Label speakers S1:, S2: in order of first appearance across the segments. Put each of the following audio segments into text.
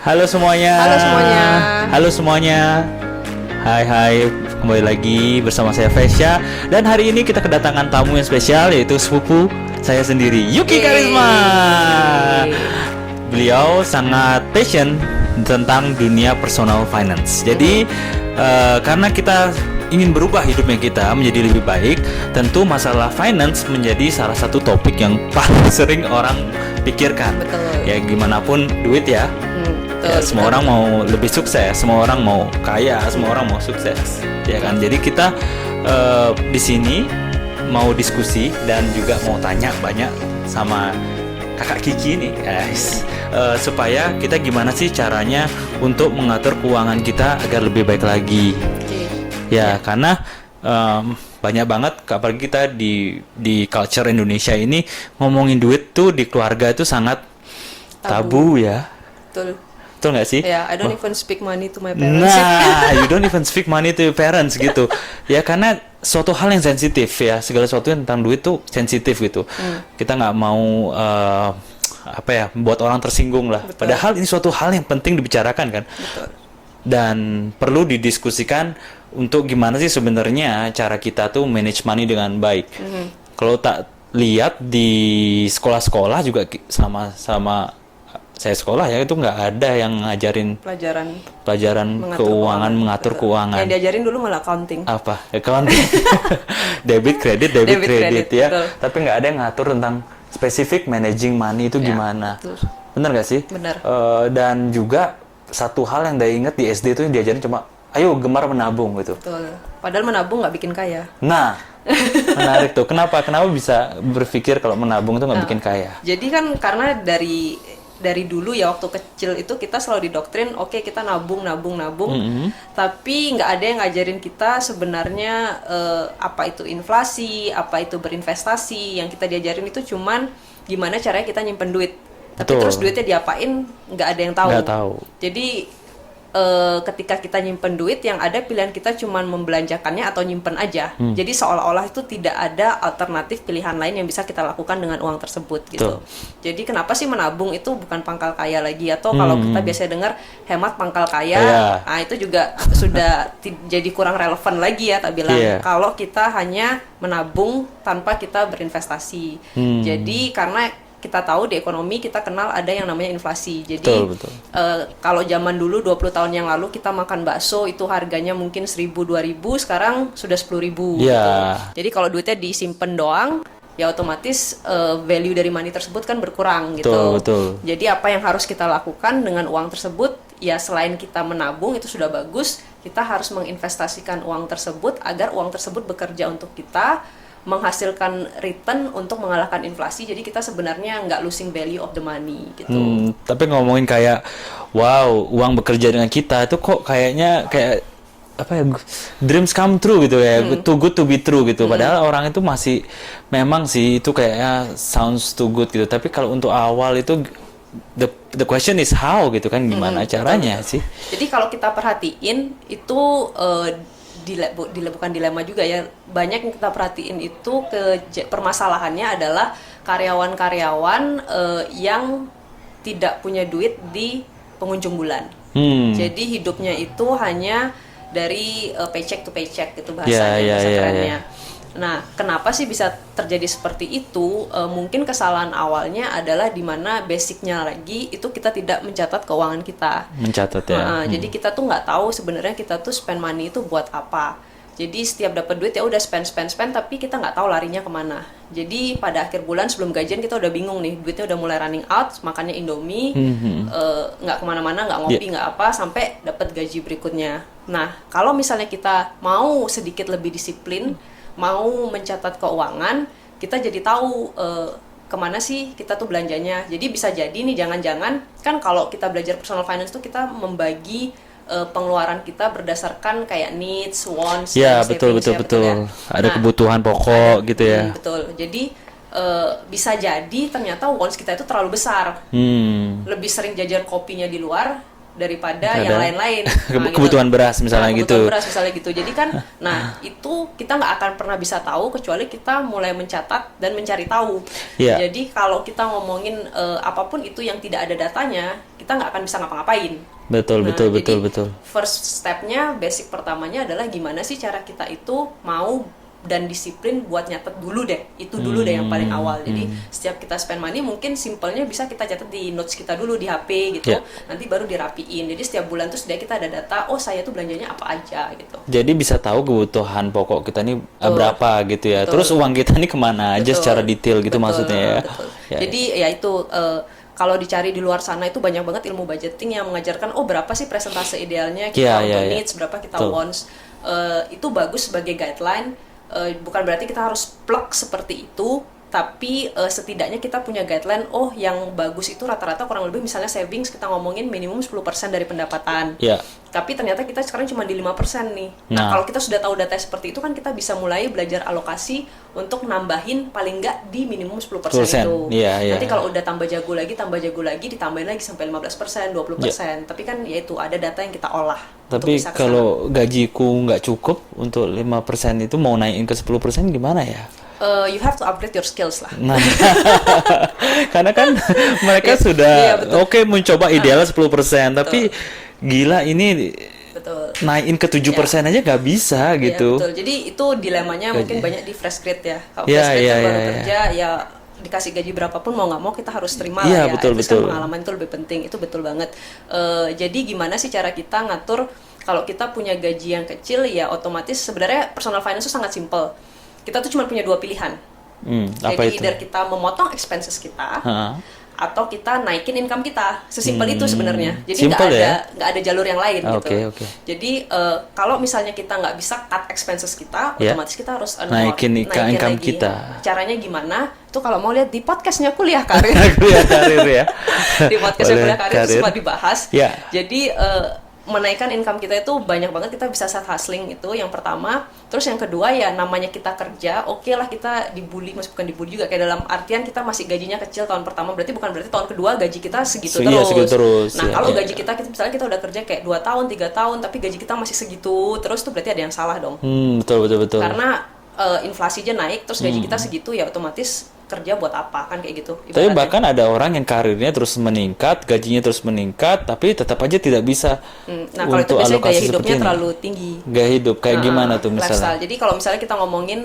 S1: Halo semuanya.
S2: Halo semuanya.
S1: Halo semuanya. Hai, kembali lagi bersama saya Fesya. Dan hari ini kita kedatangan tamu yang spesial, yaitu sepupu saya sendiri, Yuki Karisma. Beliau sangat passion tentang dunia personal finance. Jadi karena kita ingin berubah hidupnya kita menjadi lebih baik, tentu masalah finance menjadi salah satu topik yang paling sering orang pikirkan.
S2: Betul.
S1: Ya gimana pun duit ya.
S2: Betul,
S1: Ya, semua orang mau lebih sukses, semua orang mau kaya, semua orang mau sukses, ya kan? Jadi kita di sini mau diskusi dan juga mau tanya banyak sama kakak Kiki nih, guys, supaya kita gimana sih caranya untuk mengatur keuangan kita agar lebih baik lagi. Ya, karena banyak banget, apalagi kita di culture Indonesia ini ngomongin duit tuh di keluarga itu sangat tabu ya.
S2: Betul.
S1: Betul nggak sih?
S2: Ya, I don't even speak money to my parents.
S1: Nah, you don't even speak money to your parents gitu. Ya karena suatu hal yang sensitif ya, segala sesuatu yang tentang duit tuh sensitif gitu. Kita nggak mau buat orang tersinggung lah.
S2: Betul.
S1: Padahal ini suatu hal yang penting dibicarakan kan.
S2: Betul.
S1: Dan perlu didiskusikan untuk gimana sih sebenarnya cara kita tuh manage money dengan baik. Kalau tak lihat di sekolah-sekolah juga sama saya sekolah ya, itu nggak ada yang ngajarin pelajaran keuangan, mengatur keuangan.
S2: Yang diajarin dulu malah accounting.
S1: Apa? Accounting. debit kredit ya.
S2: Betul.
S1: Tapi nggak ada yang ngatur tentang spesifik managing money itu gimana.
S2: Betul.
S1: Bener nggak sih?
S2: Benar.
S1: Dan juga satu hal yang saya ingat di SD itu yang diajarin cuma, ayo gemar menabung gitu.
S2: Betul. Padahal menabung nggak bikin kaya.
S1: Nah, menarik tuh. Kenapa bisa berpikir kalau menabung itu nggak bikin kaya?
S2: Jadi kan karena dari dulu ya, waktu kecil itu kita selalu didoktrin, oke, kita nabung, tapi nggak ada yang ngajarin kita sebenarnya apa itu inflasi, apa itu berinvestasi. Yang kita diajarin itu cuman gimana caranya kita nyimpen duit. Tapi
S1: Betul.
S2: terus duitnya diapain nggak ada yang tahu.
S1: Nggak tahu.
S2: Jadi ketika kita nyimpen duit, yang ada pilihan kita cuman membelanjakannya atau nyimpen aja. Jadi seolah-olah itu tidak ada alternatif pilihan lain yang bisa kita lakukan dengan uang tersebut gitu. Jadi kenapa sih menabung itu bukan pangkal kaya lagi? Atau kalau kita biasa dengar hemat pangkal kaya, nah itu juga sudah jadi kurang relevan lagi ya, tak bilang. Kalau kita hanya menabung tanpa kita berinvestasi. Jadi karena kita tahu di ekonomi kita kenal ada yang namanya inflasi. Jadi
S1: Betul.
S2: kalau zaman dulu 20 tahun yang lalu kita makan bakso itu harganya mungkin 1.000-2.000, sekarang sudah 10.000 gitu. Jadi kalau duitnya disimpan doang, ya otomatis value dari money tersebut kan berkurang gitu.
S1: Betul.
S2: Jadi apa yang harus kita lakukan dengan uang tersebut? Ya selain kita menabung itu sudah bagus, kita harus menginvestasikan uang tersebut agar uang tersebut bekerja untuk kita, menghasilkan return untuk mengalahkan inflasi. Jadi kita sebenarnya nggak losing value of the money gitu.
S1: Tapi ngomongin kayak wow, uang bekerja dengan kita itu kok kayaknya kayak apa ya, dreams come true gitu ya, too good to be true gitu. Padahal orang itu masih, memang sih itu kayaknya sounds too good gitu. Tapi kalau untuk awal itu the question is how gitu kan, gimana caranya sih?
S2: Jadi kalau kita perhatiin itu bukan dilema juga ya, banyak yang kita perhatiin itu permasalahannya adalah karyawan-karyawan yang tidak punya duit di penghujung bulan. Jadi hidupnya itu hanya dari paycheck to paycheck gitu bahasanya, bahasa kerennya. Nah, kenapa sih bisa terjadi seperti itu? Mungkin kesalahan awalnya adalah di mana basicnya lagi itu kita tidak mencatat keuangan kita. Jadi kita tuh nggak tahu sebenarnya kita tuh spend money itu buat apa. Jadi setiap dapat duit ya udah spend, tapi kita nggak tahu larinya kemana. Jadi pada akhir bulan sebelum gajian kita udah bingung nih, duitnya udah mulai running out, makannya Indomie, nggak kemana-mana, nggak ngopi, nggak apa, sampai dapat gaji berikutnya. Nah, kalau misalnya kita mau sedikit lebih disiplin, mau mencatat keuangan, kita jadi tahu kemana sih kita tuh belanjanya. Jadi bisa jadi nih, jangan-jangan kan kalau kita belajar personal finance tuh kita membagi pengeluaran kita berdasarkan kayak needs, wants,
S1: ya
S2: dan
S1: betul.
S2: ya.
S1: Ada kebutuhan pokok gitu ya.
S2: Betul. Jadi bisa jadi ternyata wants kita itu terlalu besar. Lebih sering jajan kopinya di luar daripada yang lain-lain. Nah,
S1: kebutuhan beras misalnya
S2: kebutuhan
S1: gitu.
S2: beras misalnya gitu. Jadi kan, nah itu kita nggak akan pernah bisa tahu kecuali kita mulai mencatat dan mencari tahu.
S1: Iya.
S2: Jadi kalau kita ngomongin apapun itu yang tidak ada datanya, kita nggak akan bisa ngapa-ngapain.
S1: Betul,
S2: Nah,
S1: betul.
S2: First stepnya, basic pertamanya adalah gimana sih cara kita itu mau dan disiplin buat nyatet dulu deh. Itu dulu deh yang paling awal. Jadi setiap kita spend money mungkin simpelnya bisa kita catat di notes kita dulu di HP gitu.
S1: Yeah.
S2: Nanti baru dirapiin. Jadi setiap bulan tuh sudah kita ada data, oh saya tuh belanjanya apa aja gitu.
S1: Jadi bisa tahu kebutuhan pokok kita nih berapa gitu ya.
S2: Betul.
S1: Terus uang kita nih kemana aja
S2: Betul.
S1: secara detail gitu
S2: Betul,
S1: maksudnya ya.
S2: betul.
S1: Ya,
S2: Jadi ya itu kalau dicari di luar sana itu banyak banget ilmu budgeting yang mengajarkan oh berapa sih presentase idealnya kita untuk needs, berapa kita
S1: Betul.
S2: wants. Itu bagus sebagai guideline. Bukan berarti kita harus plug seperti itu, tapi setidaknya kita punya guideline, oh yang bagus itu rata-rata kurang lebih misalnya savings kita ngomongin minimum 10% dari pendapatan.
S1: Ya.
S2: Tapi ternyata kita sekarang cuma di 5% nih. Nah, kalau kita sudah tahu data seperti itu kan kita bisa mulai belajar alokasi untuk nambahin paling nggak di minimum 10% itu.
S1: Iya.
S2: Nanti kalau udah tambah jago lagi, ditambahin lagi sampai 15%, 20%. Tapi kan ya itu ada data yang kita olah.
S1: Tapi kalau gajiku nggak cukup untuk 5% itu mau naikin ke 10% gimana ya?
S2: You have to upgrade your skills lah.
S1: Nah, karena kan mereka sudah oke mencoba ideal 10%, tapi gila ini
S2: Betul.
S1: naikin ke 7% aja nggak bisa gitu.
S2: Betul. Jadi itu dilemanya mungkin banyak di fresh grade ya. Kalau
S1: Ya,
S2: fresh grade
S1: ya,
S2: yang baru
S1: ya,
S2: kerja ya dikasih gaji berapapun mau nggak mau kita harus terima
S1: Iya,
S2: lah ya.
S1: betul,
S2: Itu
S1: betul.
S2: kan pengalaman itu lebih penting, itu betul banget. Jadi gimana sih cara kita ngatur kalau kita punya gaji yang kecil ya otomatis sebenarnya personal finance itu sangat simple. Kita tuh cuma punya dua pilihan.
S1: Apa
S2: Jadi
S1: itu?
S2: either kita memotong expenses kita
S1: Hah?
S2: atau kita naikin income kita. Sesimpel itu sebenarnya. Jadi
S1: Simple
S2: nggak ada jalur yang lain gitu.
S1: Oke.
S2: Jadi kalau misalnya kita nggak bisa cut expenses kita,
S1: Ya.
S2: otomatis kita harus
S1: Naikin income
S2: lagi.
S1: kita.
S2: Caranya gimana? Itu kalau mau lihat di podcastnya Kuliah Karir.
S1: Kuliah karir ya.
S2: Di podcastnya
S1: Boleh,
S2: Kuliah Karir itu sempat dibahas.
S1: Ya.
S2: Jadi menaikkan income kita itu banyak banget, kita bisa side hustling itu yang pertama. Terus yang kedua ya namanya kita kerja, oke lah kita dibully, masih bukan dibully juga, kayak dalam artian kita masih gajinya kecil tahun pertama, berarti bukan berarti tahun kedua gaji kita segitu
S1: Iya,
S2: terus.
S1: segitu terus,
S2: Nah,
S1: ya,
S2: kalau
S1: ya.
S2: gaji kita misalnya kita udah kerja kayak 2 tahun, 3 tahun tapi gaji kita masih segitu terus, tuh berarti ada yang salah dong.
S1: Betul.
S2: Karena inflasi aja naik terus gaji kita segitu ya otomatis kerja buat apa kan kayak gitu.
S1: Tapi
S2: ibaratnya.
S1: bahkan ada orang yang karirnya terus meningkat, gajinya terus meningkat, tapi tetap aja tidak bisa
S2: Nah, kalau itu
S1: untuk
S2: biasanya
S1: alokasi
S2: gaya
S1: seperti
S2: hidupnya
S1: ini.
S2: terlalu tinggi.
S1: Gaya hidup kayak gimana tuh misalnya?
S2: Lifestyle. Jadi kalau misalnya kita ngomongin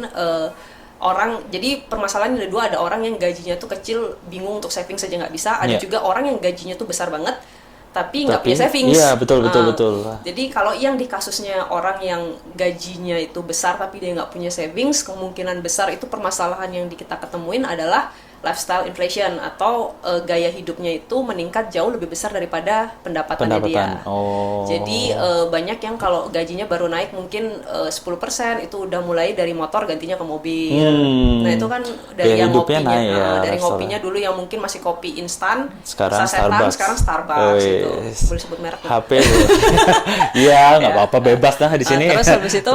S2: orang, jadi permasalahan ada dua, ada orang yang gajinya tuh kecil, bingung untuk saving saja nggak bisa, ada
S1: Yeah.
S2: juga orang yang gajinya tuh besar banget, tapi nggak punya savings.
S1: Iya, betul.
S2: Jadi kalau yang di kasusnya orang yang gajinya itu besar tapi dia nggak punya savings, kemungkinan besar itu permasalahan yang kita ketemuin adalah lifestyle inflation atau gaya hidupnya itu meningkat jauh lebih besar daripada pendapatannya dia.
S1: Oh.
S2: Jadi banyak yang kalau gajinya baru naik mungkin 10% itu udah mulai dari motor gantinya ke mobil. Nah itu kan dari
S1: Gaya
S2: yang
S1: hidupnya
S2: ngopinya,
S1: naik ya,
S2: dari
S1: lifestyle.
S2: ngopinya dulu yang mungkin masih kopi instan,
S1: Sekarang
S2: sasetan,
S1: Starbucks.
S2: sekarang Starbucks gitu.
S1: Wes.
S2: Boleh sebut merek nggak?
S1: HP. Iya, nggak apa-apa, bebas dah di sini.
S2: Terus habis itu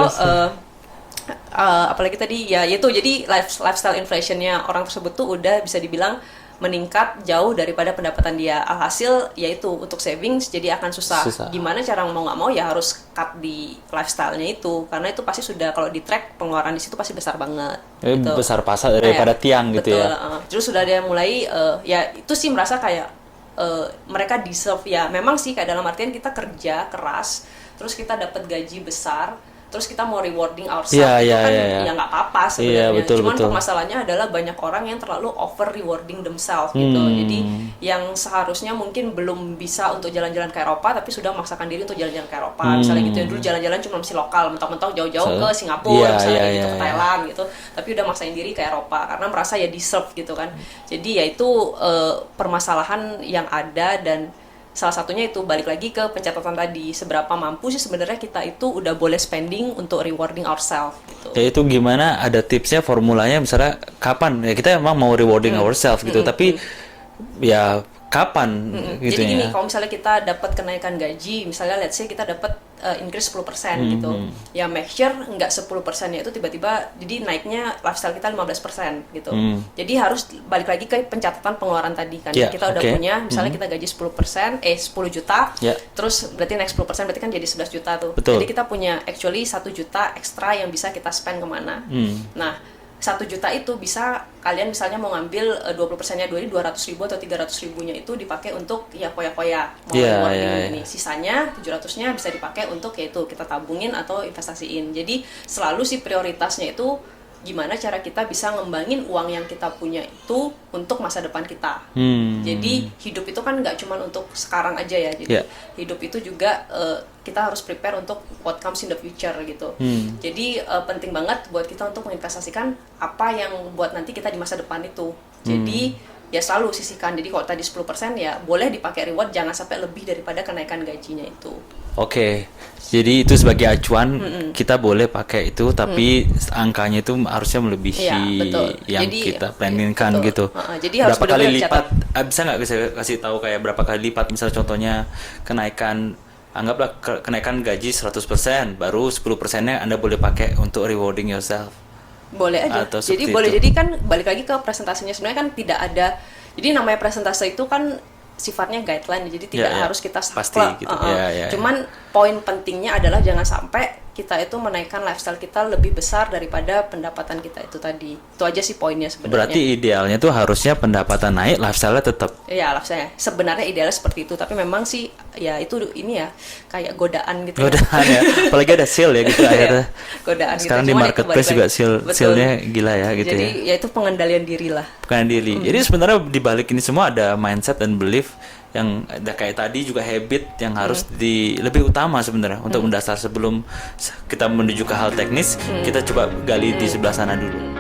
S2: apalagi tadi ya itu, jadi lifestyle inflationnya orang tersebut tuh udah bisa dibilang meningkat jauh daripada pendapatan dia. Alhasil yaitu untuk savings jadi akan susah. Gimana cara mau nggak mau ya harus cut di lifestyle-nya itu, karena itu pasti sudah kalau di track pengeluaran di situ pasti besar banget. Gitu.
S1: Besar pasar daripada tiang gitu
S2: Betul,
S1: ya.
S2: Terus sudah ada yang mulai ya itu sih merasa kayak mereka deserve ya. Memang sih kayak dalam artian kita kerja keras, terus kita dapat gaji besar, terus kita mau rewarding ourselves ya nggak apa-apa sebenarnya. Cuman permasalahannya adalah banyak orang yang terlalu over rewarding themselves gitu. Jadi yang seharusnya mungkin belum bisa untuk jalan-jalan ke Eropa tapi sudah memaksakan diri untuk jalan-jalan ke Eropa misalnya gitu. Yang dulu jalan-jalan cuma masih lokal, mentok-mentok jauh-jauh ke Singapura misalnya gitu, ke Thailand gitu. Tapi udah maksain diri ke Eropa karena merasa ya deserve gitu kan. Jadi ya itu permasalahan yang ada, dan salah satunya itu balik lagi ke pencatatan tadi, seberapa mampu sih sebenarnya kita itu udah boleh spending untuk rewarding ourselves gitu.
S1: Ya itu gimana, ada tipsnya, formulanya misalnya kapan ya kita emang mau rewarding ourselves gitu, tapi ya kapan gitu
S2: Jadi gini,
S1: ya.
S2: kalau misalnya kita dapat kenaikan gaji, misalnya let's say kita dapat increase 10% gitu. Ya make sure nggak 10%-nya itu tiba-tiba jadi naiknya lifestyle kita 15% gitu. Jadi harus balik lagi ke pencatatan pengeluaran tadi kan.
S1: Yeah,
S2: Kita udah punya misalnya kita gaji 10%, 10 juta.
S1: Yeah.
S2: Terus berarti naik 10% berarti kan jadi 11 juta tuh.
S1: Betul.
S2: Jadi kita punya actually 1 juta ekstra yang bisa kita spend kemana. Nah, 1 juta itu bisa kalian misalnya mau ngambil 20%-nya 200.000 atau 300.000-nya itu dipakai untuk ya koya-koya mau rewarding ini. Sisanya 700-nya bisa dipakai untuk yaitu kita tabungin atau investasiin. Jadi selalu sih prioritasnya itu gimana cara kita bisa ngembangin uang yang kita punya itu untuk masa depan kita. Jadi hidup itu kan nggak cuma untuk sekarang aja ya. Jadi hidup itu juga kita harus prepare untuk what comes in the future gitu. Jadi penting banget buat kita untuk menginvestasikan apa yang buat nanti kita di masa depan itu. Jadi ya selalu sisihkan. Jadi kalau tadi 10% ya boleh dipakai reward, jangan sampai lebih daripada kenaikan gajinya itu.
S1: Oke, jadi itu sebagai acuan kita boleh pakai itu, tapi angkanya itu harusnya melebihi yang
S2: jadi,
S1: kita planningkan gitu.
S2: Jadi harus
S1: berapa kali
S2: benar-benar
S1: lipat? Bisa nggak bisa kasih tahu kayak berapa kali lipat? Misal contohnya kenaikan, anggaplah kenaikan gaji 100%, baru 10%-nya Anda boleh pakai untuk rewarding yourself.
S2: Boleh aja.
S1: Atau
S2: Jadi
S1: seperti
S2: boleh
S1: itu.
S2: jadi kan balik lagi ke presentasinya, sebenarnya kan tidak ada. Jadi namanya presentase itu kan sifatnya guideline, jadi tidak harus kita
S1: pasti
S2: saklek.
S1: gitu.
S2: Cuman poin pentingnya adalah jangan sampai kita itu menaikkan lifestyle kita lebih besar daripada pendapatan kita itu tadi. Itu aja sih poinnya sebenarnya.
S1: Berarti idealnya tuh harusnya pendapatan naik, lifestyle-nya tetap.
S2: Iya, lifestyle sebenarnya idealnya seperti itu, tapi memang sih ya itu ini ya kayak godaan gitu.
S1: Godaan ya. Apalagi ada sale ya gitu akhirnya.
S2: Godaan
S1: Sekarang
S2: gitu.
S1: di
S2: Cuman
S1: marketplace juga sale-nya gila ya gitu.
S2: Jadi
S1: ya
S2: itu pengendalian diri lah.
S1: bukan diri. Jadi sebenarnya di balik ini semua ada mindset dan belief yang ada kayak tadi juga habit yang harus lebih utama sebenarnya untuk mendasar sebelum kita menuju ke hal teknis. Kita coba gali di sebelah sana dulu.